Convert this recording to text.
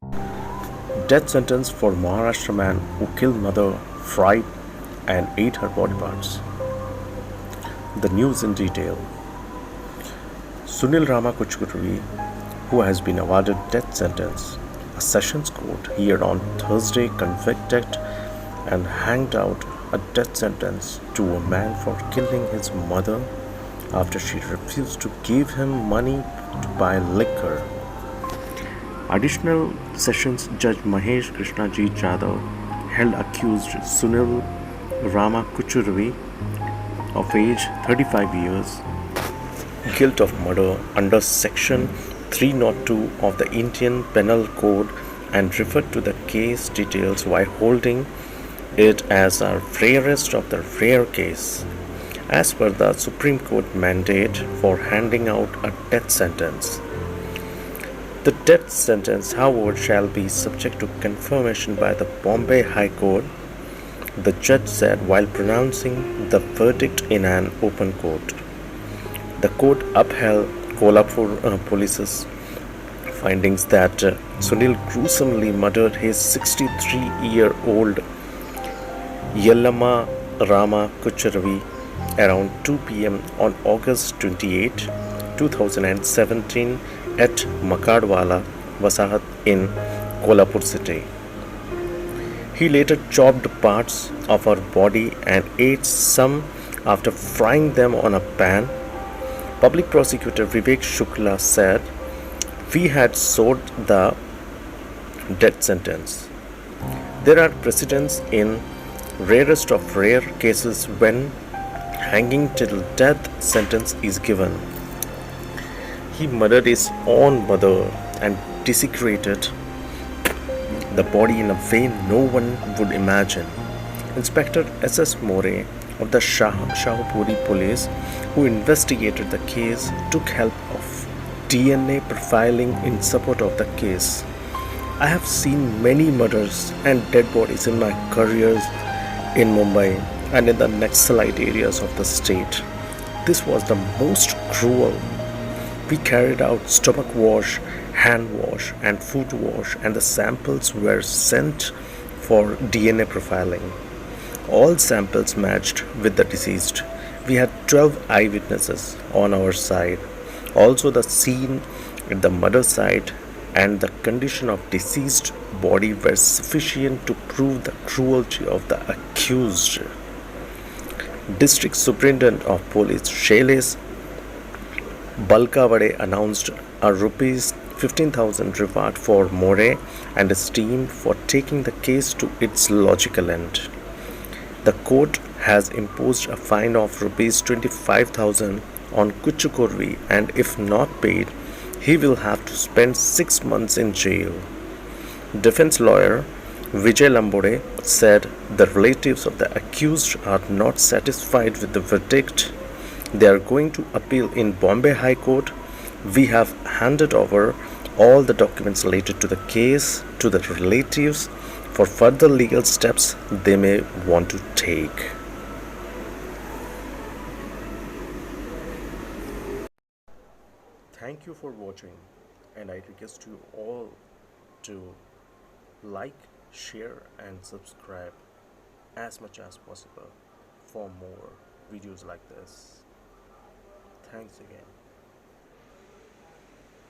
Death sentence for Maharashtra man who killed mother, fried and ate her body parts. The news in detail. Sunil Rama Kuchukuri, who has been awarded death sentence, a sessions court here on Thursday convicted and hanged out a death sentence to a man for killing his mother after she refused to give him money to buy liquor. Additional Sessions Judge Mahesh Krishnaji Jadhav held accused Sunil Rama Kuchurvi of age 35 years guilt of murder under Section 302 of the Indian Penal Code and referred to the case details while holding it as a rarest of the rare case, as per the Supreme Court mandate for handing out a death sentence. The death sentence, however, shall be subject to confirmation by the Bombay High Court, the judge said while pronouncing the verdict in an open court. The court upheld Kolhapur police's findings that Sunil gruesomely murdered his 63-year-old Yellama Rama Kucharavi around 2 p.m. on August 28, 2017 at Makadwala Wasahat in Kolhapur city. He later chopped parts of her body and ate some after frying them on a pan. Public prosecutor Vivek Shukla said, "We had sought the death sentence. There are precedents in rarest of rare cases when hanging till death sentence is given. He murdered his own mother and desecrated the body in a way no one would imagine." Inspector S.S. More of the Shahpuri police, who investigated the case, took help of DNA profiling in support of the case. "I have seen many murders and dead bodies in my careers in Mumbai and in the Naxalite areas of the state. This was the most cruel. We carried out stomach wash, hand wash, and foot wash, and the samples were sent for DNA profiling. All samples matched with the deceased. We had 12 eyewitnesses on our side. Also, the scene at the murder site and the condition of deceased body were sufficient to prove the cruelty of the accused." District Superintendent of Police Shailesh Balkawade announced a rupees 15,000 reward for More and his team for taking the case to its logical end. The court has imposed a fine of rupees 25,000 on Kuchukurvi, and if not paid, he will have to spend 6 months in jail. Defense lawyer Vijay Lambode said the relatives of the accused are not satisfied with the verdict. They are going to appeal in Bombay High Court. We have handed over all the documents related to the case to the relatives for further legal steps they may want to take. Thank you for watching, and I request you all to like, share and subscribe as much as possible for more videos like this. Thanks again.